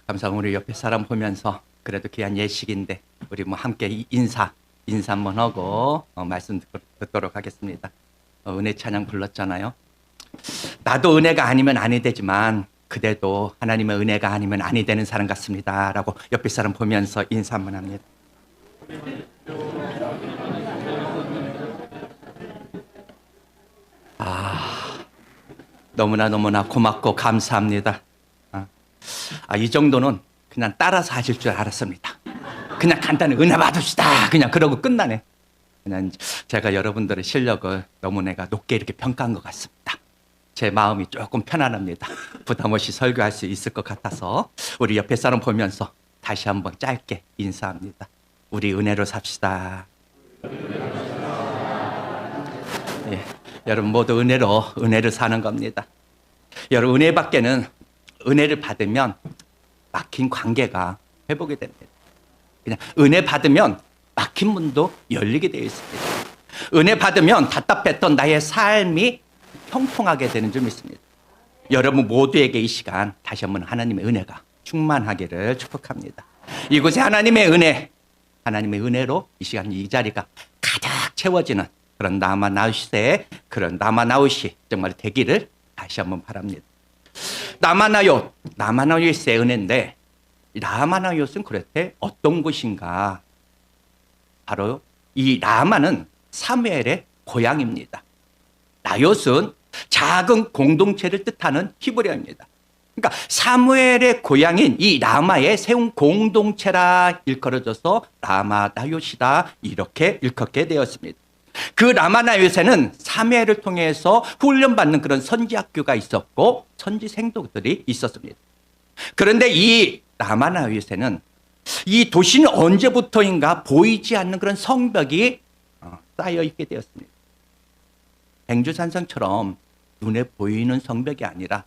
감사합니다. 우리 옆에 사람 보면서 그래도 귀한 예식인데 우리 뭐 함께 인사 한번 하고 말씀 듣도록 하겠습니다. 은혜 찬양 불렀잖아요. 나도 은혜가 아니면 아니 되지만 그대도 하나님의 은혜가 아니면 아니 되는 사람 같습니다. 라고 옆에 사람 보면서 인사 한번 합니다. 너무나 고맙고 감사합니다. 이 정도는 그냥 따라서 하실 줄 알았습니다. 그냥 간단히 은혜 받읍시다. 그냥 그러고 끝나네. 그냥 제가 여러분들의 실력을 너무 내가 높게 이렇게 평가한 것 같습니다. 제 마음이 조금 편안합니다. 부담 없이 설교할 수 있을 것 같아서 우리 옆에 사람 보면서 다시 한번 짧게 인사합니다. 우리 은혜로 삽시다. 예, 여러분 모두 은혜를 사는 겁니다. 여러분 은혜 밖에는 은혜를 받으면 막힌 관계가 회복이 됩니다. 그냥 은혜 받으면 막힌 문도 열리게 되어 있습니다. 은혜 받으면 답답했던 나의 삶이 형통하게 되는 줄 믿습니다. 여러분 모두에게 이 시간 다시 한번 하나님의 은혜가 충만하기를 축복합니다. 이곳에 하나님의 은혜로 이 시간 이 자리가 가득 채워지는 그런 나마나웃의 정말 되기를 다시 한번 바랍니다. 나마나웃의 은혜인데 나마나웃은 그렇대 어떤 곳인가? 바로 이 라마는 사무엘의 고향입니다. 나웃은 작은 공동체를 뜻하는 히브리어입니다. 그러니까 사무엘의 고향인 이 라마에 세운 공동체라 일컬어져서 라마나웃이다 이렇게 일컫게 되었습니다. 그 라마나웃에는 사무엘을 통해서 훈련받는 그런 선지학교가 있었고 선지생도들이 있었습니다. 그런데 이 라마나웃에는 이 도시는 언제부터인가 보이지 않는 그런 성벽이 쌓여 있게 되었습니다. 백두산성처럼 눈에 보이는 성벽이 아니라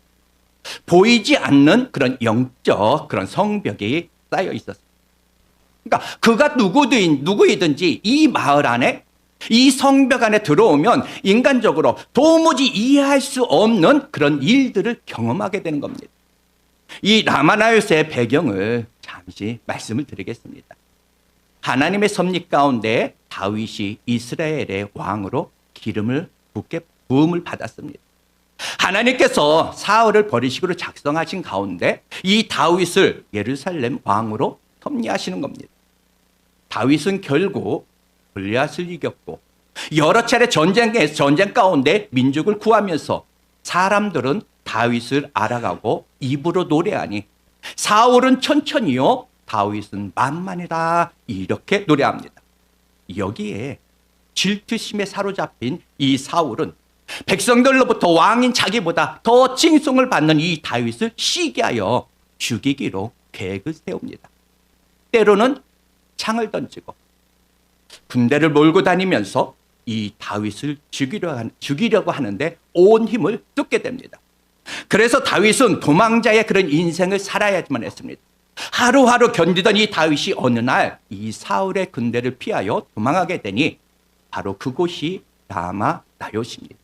보이지 않는 그런 영적 그런 성벽이 쌓여 있었습니다. 그러니까 그가 누구이든지 이 마을 안에 이 성벽 안에 들어오면 인간적으로 도무지 이해할 수 없는 그런 일들을 경험하게 되는 겁니다. 이 라마나웃의 배경을 잠시 말씀을 드리겠습니다. 하나님의 섭리 가운데 다윗이 이스라엘의 왕으로 기름을 부음을 받았습니다. 하나님께서 사울을 버리시기로 작성하신 가운데 이 다윗을 예루살렘 왕으로 섭리하시는 겁니다. 다윗은 결국 골리앗을 이겼고 여러 차례 전쟁 가운데 민족을 구하면서 사람들은 다윗을 알아가고 입으로 노래하니 사울은 천천히요 다윗은 만만이라 이렇게 노래합니다. 여기에 질투심에 사로잡힌 이 사울은 백성들로부터 왕인 자기보다 더 칭송을 받는 이 다윗을 시기하여 죽이기로 계획을 세웁니다. 때로는 창을 던지고 군대를 몰고 다니면서 이 다윗을 죽이려고 하는데 온 힘을 쏟게 됩니다. 그래서 다윗은 도망자의 그런 인생을 살아야지만 했습니다. 하루하루 견디던 이 다윗이 어느 날 이 사울의 군대를 피하여 도망하게 되니 바로 그곳이 라마나웃입니다.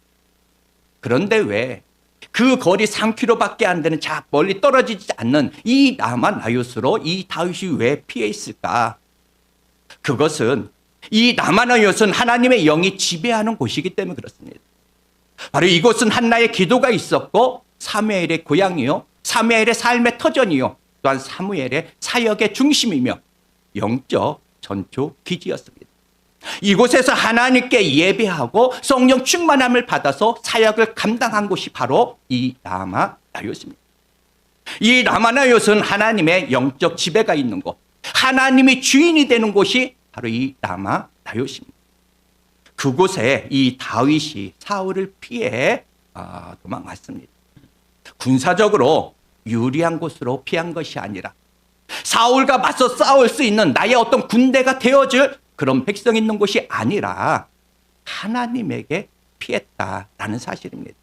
그런데 왜 그 거리 3km밖에 안 되는 멀리 떨어지지 않는 이 라마나웃으로 이 다윗이 왜 피해 있을까? 그것은 이 라마나웃은 하나님의 영이 지배하는 곳이기 때문에 그렇습니다. 바로 이곳은 한나의 기도가 있었고 사무엘의 고향이요 사무엘의 삶의 터전이요 또한 사무엘의 사역의 중심이며 영적 전초 기지였습니다. 이곳에서 하나님께 예배하고 성령 충만함을 받아서 사역을 감당한 곳이 바로 이 라마나웃입니다. 이 라마나웃은 하나님의 영적 지배가 있는 곳, 하나님이 주인이 되는 곳이 바로 이 라마나웃입니다. 그곳에 이 다윗이 사울을 피해 도망갔습니다. 군사적으로 유리한 곳으로 피한 것이 아니라 사울과 맞서 싸울 수 있는 나의 어떤 군대가 되어줄 그런 백성 있는 곳이 아니라 하나님에게 피했다라는 사실입니다.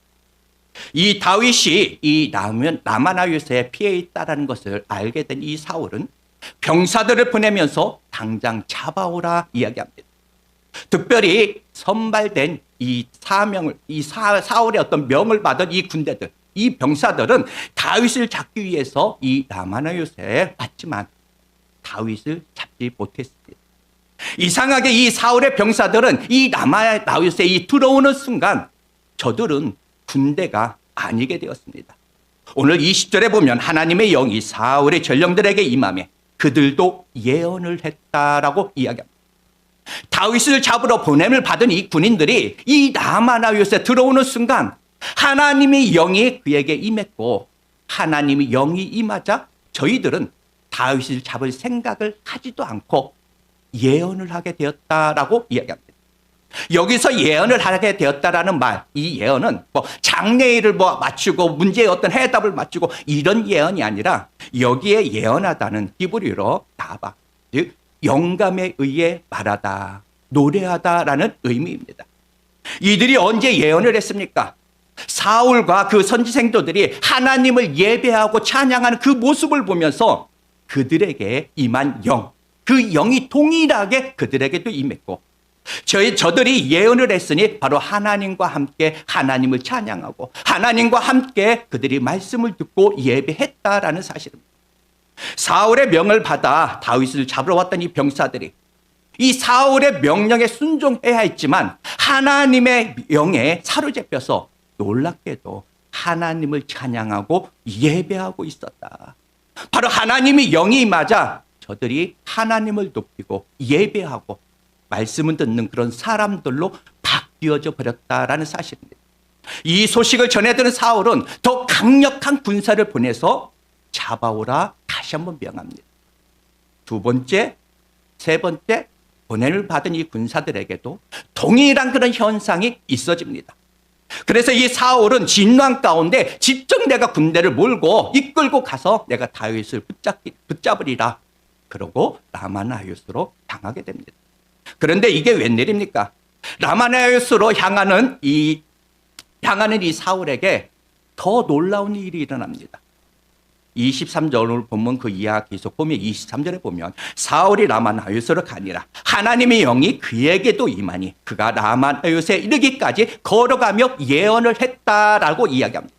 이 다윗이 이 라마나웃에 피해 있다는 것을 알게 된 이 사울은 병사들을 보내면서 당장 잡아오라 이야기합니다. 특별히 선발된 이 사울의 어떤 명을 받은 이 군대들, 이 병사들은 다윗을 잡기 위해서 이 라마나요새에 왔지만 다윗을 잡지 못했습니다. 이상하게 이 사울의 병사들은 이 라마나요새에 이 들어오는 순간 저들은 군대가 아니게 되었습니다. 오늘 20절에 보면 하나님의 영이 사울의 전령들에게 임하며 그들도 예언을 했다라고 이야기합니다. 다윗을 잡으러 보냄을 받은 이 군인들이 이 라마나요새에 들어오는 순간 하나님의 영이 그에게 임했고 하나님의 영이 임하자 저희들은 다윗을 잡을 생각을 하지도 않고 예언을 하게 되었다라고 이야기합니다. 여기서 예언을 하게 되었다라는 말, 이 예언은 장래일을 맞추고 문제의 어떤 해답을 맞추고 이런 예언이 아니라 여기에 예언하다는 히브리어로 다바, 즉 영감에 의해 말하다, 노래하다라는 의미입니다. 이들이 언제 예언을 했습니까? 사울과 그 선지생도들이 하나님을 예배하고 찬양하는 그 모습을 보면서 그들에게 임한 영, 그 영이 동일하게 그들에게도 임했고 저들이 예언을 했으니 바로 하나님과 함께 하나님을 찬양하고 하나님과 함께 그들이 말씀을 듣고 예배했다라는 사실입니다. 사울의 명을 받아 다윗을 잡으러 왔던 이 병사들이 이 사울의 명령에 순종해야 했지만 하나님의 영에 사로잡혀서 놀랍게도 하나님을 찬양하고 예배하고 있었다. 바로 하나님의 영이 임하자 저들이 하나님을 높이고 예배하고 말씀을 듣는 그런 사람들로 바뀌어져 버렸다라는 사실입니다. 이 소식을 전해들은 사울은 더 강력한 군사를 보내서 잡아오라 다시 한번 명합니다. 두 번째, 세 번째 보냄을 받은 이 군사들에게도 동일한 그런 현상이 있어집니다. 그래서 이 사울은 진노한 가운데 직접 내가 군대를 몰고 이끌고 가서 내가 다윗을 붙잡으리라. 그러고 라마나요스로 향하게 됩니다. 그런데 이게 웬일입니까? 라마나요스로 향하는 이 사울에게 더 놀라운 일이 일어납니다. 23절을 보면 그 이야기 계속 보면 23절에 보면 사울이 라마나요스로 가니라 하나님의 영이 그에게도 임하니 그가 라마나요스에 이르기까지 걸어가며 예언을 했다라고 이야기합니다.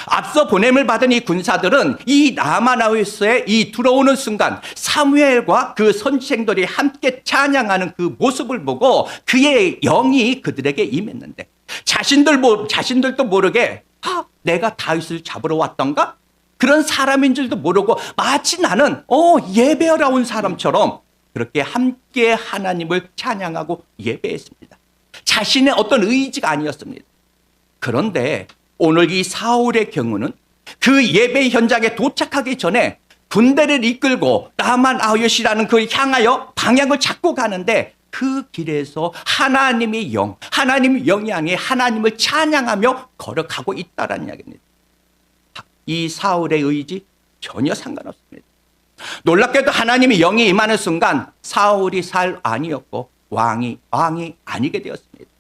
앞서 보냄을 받은 이 군사들은 이 라마나요스에 이 들어오는 순간 사무엘과 그 선지생들이 함께 찬양하는 그 모습을 보고 그의 영이 그들에게 임했는데 자신들도 모르게 내가 다윗을 잡으러 왔던가? 그런 사람인 줄도 모르고 마치 나는 예배하러 온 사람처럼 그렇게 함께 하나님을 찬양하고 예배했습니다. 자신의 어떤 의지가 아니었습니다. 그런데 오늘 이 사울의 경우는 그 예배 현장에 도착하기 전에 군대를 이끌고 라마나요스라는 그 향하여 방향을 잡고 가는데 그 길에서 하나님의 영이 아닌 하나님을 찬양하며 걸어가고 있다라는 이야기입니다. 이 사울의 의지 전혀 상관없습니다. 놀랍게도 하나님의 영이 임하는 순간 사울이 살 아니었고 왕이 아니게 되었습니다.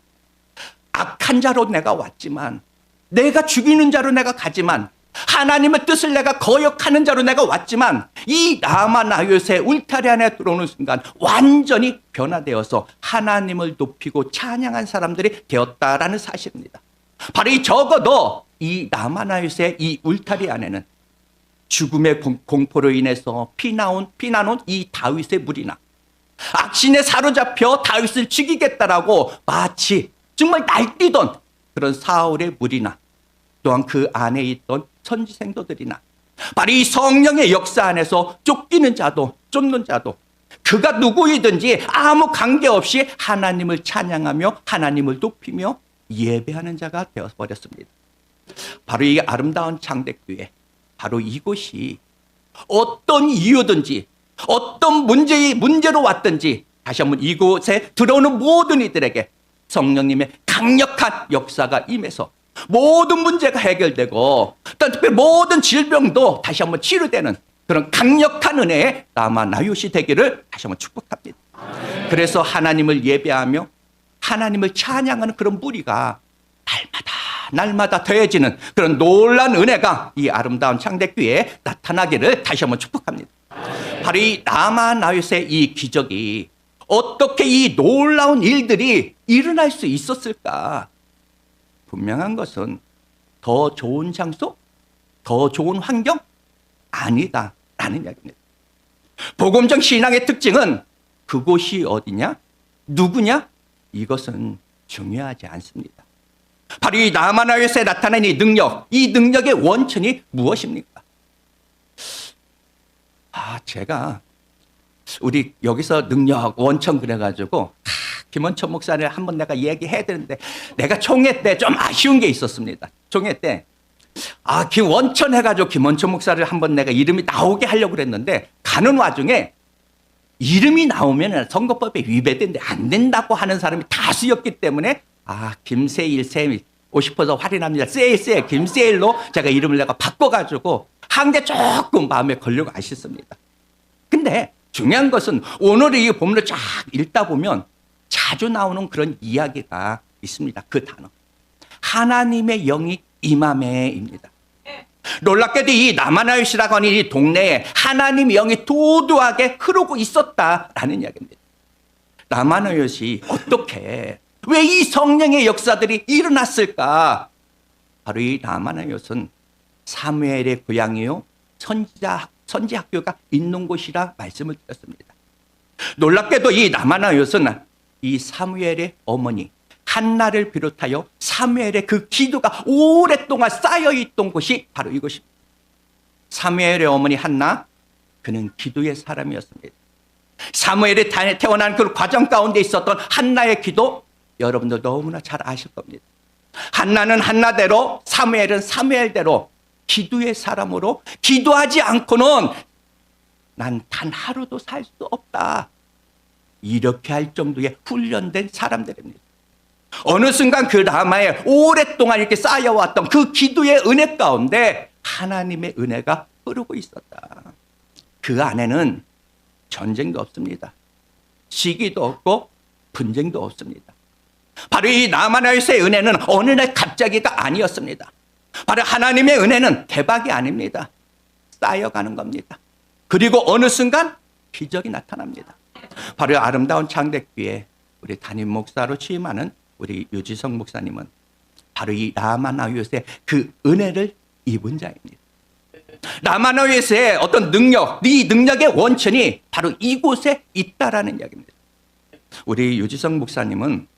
악한 자로 내가 왔지만 내가 죽이는 자로 내가 가지만 하나님의 뜻을 내가 거역하는 자로 내가 왔지만 이 라마나요스의 울타리 안에 들어오는 순간 완전히 변화되어서 하나님을 높이고 찬양한 사람들이 되었다라는 사실입니다. 바로 이 적어도 이 라마나요스의 이 울타리 안에는 죽음의 공포로 인해서 피나온 이 다윗의 무리나 악신에 사로잡혀 다윗을 죽이겠다라고 마치 정말 날뛰던 그런 사울의 무리나 또한 그 안에 있던 선지생도들이나 바로 이 성령의 역사 안에서 쫓기는 자도 쫓는 자도 그가 누구이든지 아무 관계없이 하나님을 찬양하며 하나님을 높이며 예배하는 자가 되어버렸습니다. 바로 이 아름다운 창대교회, 바로 이곳이 어떤 이유든지 어떤 문제로 왔든지 다시 한번 이곳에 들어오는 모든 이들에게 성령님의 강력한 역사가 임해서 모든 문제가 해결되고 특별히 모든 질병도 다시 한번 치료되는 그런 강력한 은혜의 라마나요스 되기를 다시 한번 축복합니다. 그래서 하나님을 예배하며 하나님을 찬양하는 그런 무리가 날마다 더해지는 그런 놀라운 은혜가 이 아름다운 창대교회에 나타나기를 다시 한번 축복합니다. 바로 이 라마나요스의 이 기적이 어떻게 이 놀라운 일들이 일어날 수 있었을까? 분명한 것은 더 좋은 장소, 더 좋은 환경 아니다라는 이야기입니다. 복음적 신앙의 특징은 그곳이 어디냐, 누구냐, 이것은 중요하지 않습니다. 바로 이 나마나요스에 나타난 이 능력, 이 능력의 원천이 무엇입니까? 제가 우리 여기서 능력 원천 그래가지고 김원천 목사를 한번 내가 얘기해야 되는데, 내가 총회 때 좀 아쉬운 게 있었습니다. 총회 때 원천 해가지고 김원천 목사를 한번 내가 이름이 나오게 하려고 그랬는데, 가는 와중에 이름이 나오면 선거법에 위배된데 안 된다고 하는 사람이 다수였기 때문에 김세일 쌤이 50% 할인합니다. 세일 김세일로 제가 이름을 내가 바꿔가지고 한 게 조금 마음에 걸려고 아쉽습니다. 근데 중요한 것은 오늘 이 본문을 쫙 읽다 보면 자주 나오는 그런 이야기가 있습니다. 그 단어, 하나님의 영이 임함에입니다. 놀랍게도 이 나마나요시라고 하는 이 동네에 하나님의 영이 도도하게 흐르고 있었다라는 이야기입니다. 나마나요시 어떻게, 왜 이 성령의 역사들이 일어났을까? 바로 이 나마나요스는 사무엘의 고향이요 선지 학교가 있는 곳이라 말씀을 드렸습니다. 놀랍게도 이 나마나요스는 이 사무엘의 어머니 한나를 비롯하여 사무엘의 그 기도가 오랫동안 쌓여있던 곳이 바로 이곳입니다. 사무엘의 어머니 한나, 그는 기도의 사람이었습니다. 사무엘이 태어난 그 과정 가운데 있었던 한나의 기도, 여러분들 너무나 잘 아실 겁니다. 한나는 한나대로, 사무엘은 사무엘대로 기도의 사람으로, 기도하지 않고는 난 단 하루도 살 수 없다, 이렇게 할 정도의 훈련된 사람들입니다. 어느 순간 그 라마에 오랫동안 이렇게 쌓여왔던 그 기도의 은혜 가운데 하나님의 은혜가 흐르고 있었다. 그 안에는 전쟁도 없습니다. 시기도 없고 분쟁도 없습니다. 바로 이 나마나요스의 은혜는 어느 날 갑자기가 아니었습니다. 바로 하나님의 은혜는 대박이 아닙니다. 쌓여가는 겁니다. 그리고 어느 순간 기적이 나타납니다. 바로 아름다운 창대교회 우리 담임 목사로 취임하는 우리 유지성 목사님은 바로 이 나마나요스의 그 은혜를 입은 자입니다. 나마나요스의 어떤 능력, 이 능력의 원천이 바로 이곳에 있다라는 이야기입니다. 우리 유지성 목사님은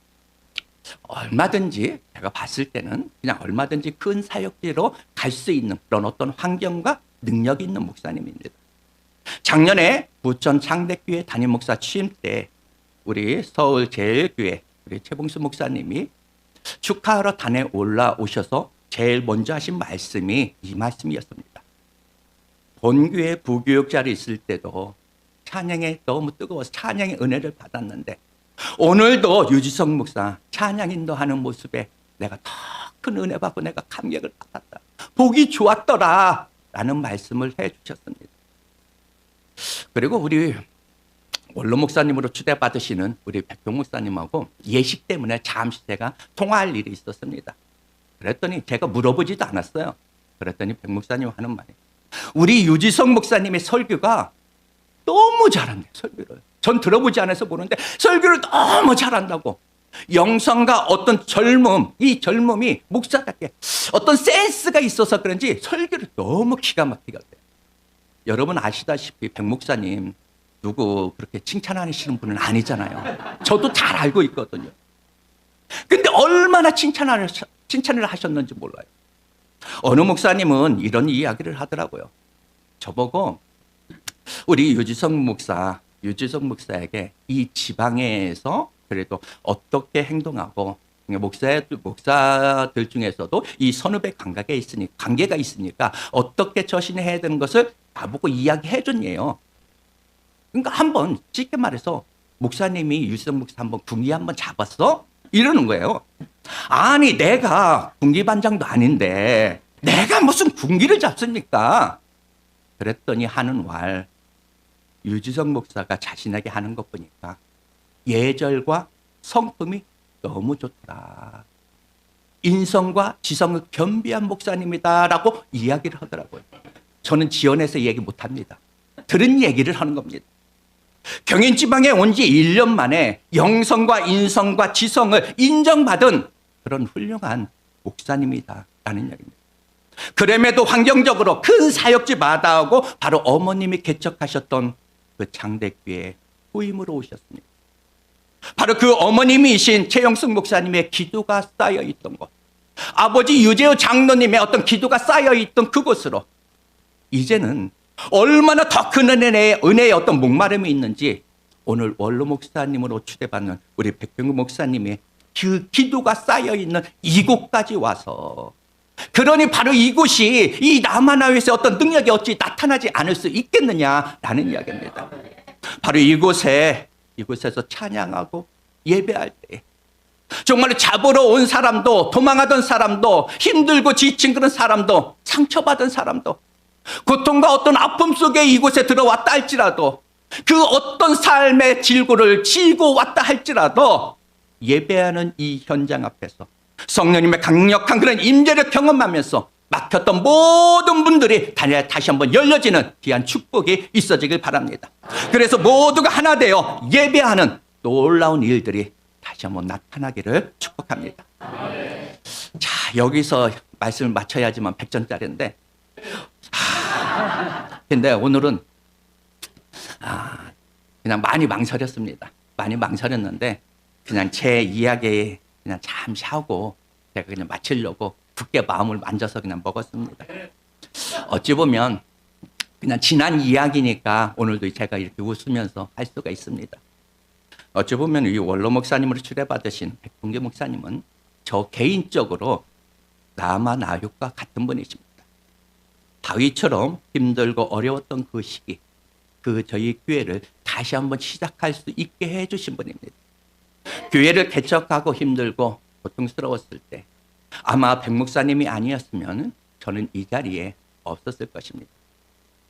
얼마든지, 제가 봤을 때는 그냥 얼마든지 큰 사역지로 갈 수 있는 그런 어떤 환경과 능력이 있는 목사님입니다. 작년에 부천 창대교회 담임 목사 취임 때 우리 서울제일교회 우리 최봉수 목사님이 축하하러 단에 올라오셔서 제일 먼저 하신 말씀이 이 말씀이었습니다. 본교회 부교육자로 있을 때도 찬양에 너무 뜨거워서 찬양의 은혜를 받았는데, 오늘도 유지성 목사 찬양 인도하는 모습에 내가 더 큰 은혜 받고 내가 감격을 받았다, 보기 좋았더라 라는 말씀을 해 주셨습니다. 그리고 우리 원로 목사님으로 추대받으시는 우리 백병 목사님하고 예식 때문에 잠시 제가 통화할 일이 있었습니다. 그랬더니 제가 물어보지도 않았어요. 그랬더니 백 목사님 하는 말이, 우리 유지성 목사님의 설교가 너무 잘한대, 설교를. 전 들어보지 않아서 모르는데 설교를 너무 잘한다고. 영성과 어떤 젊음, 이 젊음이 목사답게 어떤 센스가 있어서 그런지 설교를 너무 기가 막히게 해요. 여러분 아시다시피 백 목사님 누구 그렇게 칭찬하시는 분은 아니잖아요. 저도 잘 알고 있거든요. 근데 얼마나 칭찬을 하셨는지 몰라요. 어느 목사님은 이런 이야기를 하더라고요. 저보고 우리 유지성 목사에게 이 지방에서 그래도 어떻게 행동하고, 목사들 중에서도 이 선후배 관계가 있으니까 어떻게 처신해야 되는 것을 나보고 이야기해 줬네요. 그러니까 한번 쉽게 말해서 목사님이 유지성 목사 한번 군기 한번 잡았어? 이러는 거예요. 아니 내가 군기반장도 아닌데 내가 무슨 군기를 잡습니까? 그랬더니 하는 말, 유지성 목사가 자신에게 하는 것 보니까 예절과 성품이 너무 좋다, 인성과 지성을 겸비한 목사님이다라고 이야기를 하더라고요. 저는 지원해서 얘기 못합니다. 들은 얘기를 하는 겁니다. 경인지방에 온 지 1년 만에 영성과 인성과 지성을 인정받은 그런 훌륭한 목사님이다라는 이야기입니다. 그럼에도 환경적으로 큰 사역지 마다하고 바로 어머님이 개척하셨던 그 장대교회에 후임으로 오셨습니다. 바로 그 어머님이신 최영숙 목사님의 기도가 쌓여 있던 곳, 아버지 유재호 장로님의 어떤 기도가 쌓여 있던 그곳으로 이제는 얼마나 더 큰 은혜의 어떤 목마름이 있는지 오늘 원로 목사님으로 추대받는 우리 백병구 목사님의 그 기도가 쌓여 있는 이곳까지 와서, 그러니 바로 이곳이 이 남한아유에서 어떤 능력이 어찌 나타나지 않을 수 있겠느냐라는 이야기입니다. 바로 이곳에서 찬양하고 예배할 때 정말로 잡으러 온 사람도, 도망하던 사람도, 힘들고 지친 그런 사람도, 상처받은 사람도, 고통과 어떤 아픔 속에 이곳에 들어왔다 할지라도, 그 어떤 삶의 질고를 지고 왔다 할지라도 예배하는 이 현장 앞에서 성령님의 강력한 그런 임재를 경험하면서 막혔던 모든 분들이 다시 한번 열려지는 귀한 축복이 있어지길 바랍니다. 그래서 모두가 하나 되어 예배하는 놀라운 일들이 다시 한번 나타나기를 축복합니다. 자, 여기서 말씀을 마쳐야지만 100전짜리인데, 근데 오늘은 그냥 많이 망설였습니다. 많이 망설였는데 그냥 제 이야기 그냥 잠시 하고 제가 그냥 마치려고 굳게 마음을 만져서 그냥 먹었습니다. 어찌 보면 그냥 지난 이야기니까 오늘도 제가 이렇게 웃으면서 할 수가 있습니다. 어찌 보면 이 원로 목사님으로 추대받으신 백봉규 목사님은 저 개인적으로 남한아육과 같은 분이십니다. 다윗처럼 힘들고 어려웠던 그 시기, 그 저희 교회를 다시 한번 시작할 수 있게 해주신 분입니다. 교회를 개척하고 힘들고 고통스러웠을 때 아마 백 목사님이 아니었으면 저는 이 자리에 없었을 것입니다.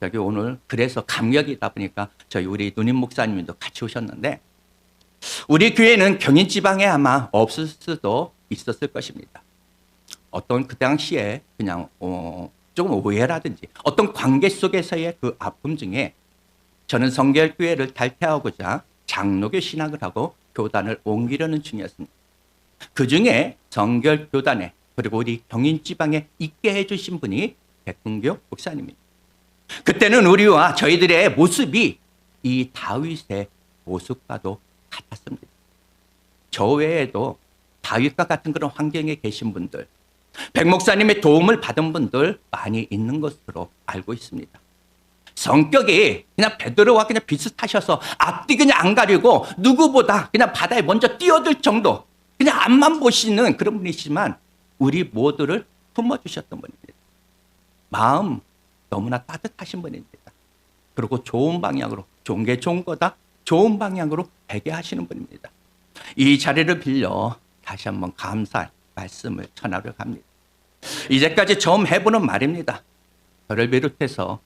여기 오늘 그래서 감격이다 보니까 저희 우리 누님 목사님도 같이 오셨는데, 우리 교회는 경인 지방에 아마 없을 수도 있었을 것입니다. 어떤 그 당시에 그냥 조금 오해라든지 어떤 관계 속에서의 그 아픔 중에 저는 성결교회를 탈퇴하고자 장로교 신학을 하고 교단을 옮기려는 중이었습니다. 그 중에 성결교단에 그리고 우리 경인지방에 있게 해주신 분이 백봉규 목사님입니다. 그때는 우리와 저희들의 모습이 이 다윗의 모습과도 같았습니다. 저 외에도 다윗과 같은 그런 환경에 계신 분들, 백 목사님의 도움을 받은 분들 많이 있는 것으로 알고 있습니다. 성격이 그냥 베드로와 그냥 비슷하셔서 앞뒤 그냥 안 가리고 누구보다 그냥 바다에 먼저 뛰어들 정도, 그냥 앞만 보시는 그런 분이시지만 우리 모두를 품어주셨던 분입니다. 마음 너무나 따뜻하신 분입니다. 그리고 좋은 방향으로, 좋은 게 좋은 거다, 좋은 방향으로 되게 하시는 분입니다. 이 자리를 빌려 다시 한번 감사의 말씀을 전하려 합니다. 이제까지 처음 해보는 말입니다. 저를 비롯해서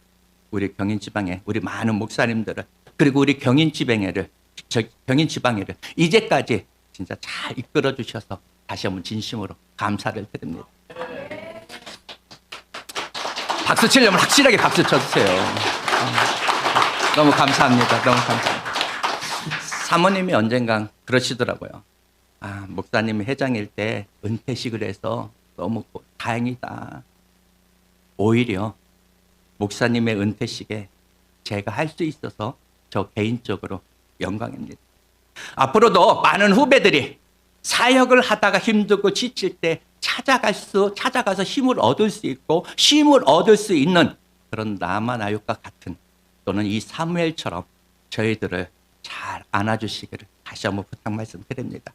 우리 경인지방에 우리 많은 목사님들을, 그리고 우리 경인지방회를 이제까지 진짜 잘 이끌어 주셔서 다시 한번 진심으로 감사를 드립니다. 박수 치려면 확실하게 박수 쳐주세요. 너무 감사합니다. 너무 감사합니다. 사모님이 언젠가 그러시더라고요. 목사님이 회장일 때 은퇴식을 해서 너무 다행이다. 오히려 목사님의 은퇴식에 제가 할 수 있어서 저 개인적으로 영광입니다. 앞으로도 많은 후배들이 사역을 하다가 힘들고 지칠 때 찾아가서 힘을 얻을 수 있고 쉼을 얻을 수 있는 그런 남한아육과 같은, 또는 이 사무엘처럼 저희들을 잘 안아주시기를 다시 한번 부탁 말씀드립니다.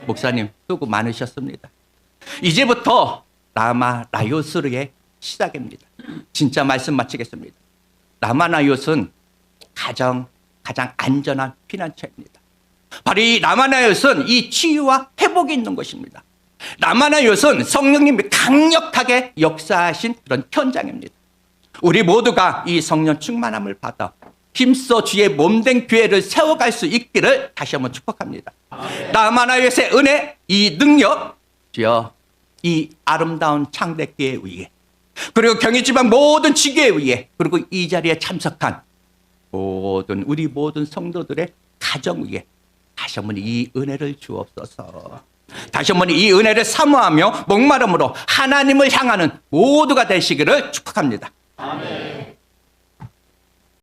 목사님 수고 많으셨습니다. 이제부터 라마라요스의 시작입니다. 진짜 말씀 마치겠습니다. 라마나요스는 가장 안전한 피난처입니다. 바로 이 라마나요스는 이 치유와 회복이 있는 것입니다. 라마나요스는 성령님이 강력하게 역사하신 그런 현장입니다. 우리 모두가 이 성령 충만함을 받아 힘써 주의 몸된 교회를 세워갈 수 있기를 다시 한번 축복합니다. 라마나요스의 은혜, 이 능력, 주여 이 아름다운 창대교회 위에, 그리고 경희지방 모든 지교회 위에, 그리고 이 자리에 참석한 우리 모든 성도들의 가정 위에 다시 한번 이 은혜를 주옵소서. 다시 한번 이 은혜를 사모하며 목마름으로 하나님을 향하는 모두가 되시기를 축복합니다. 아멘.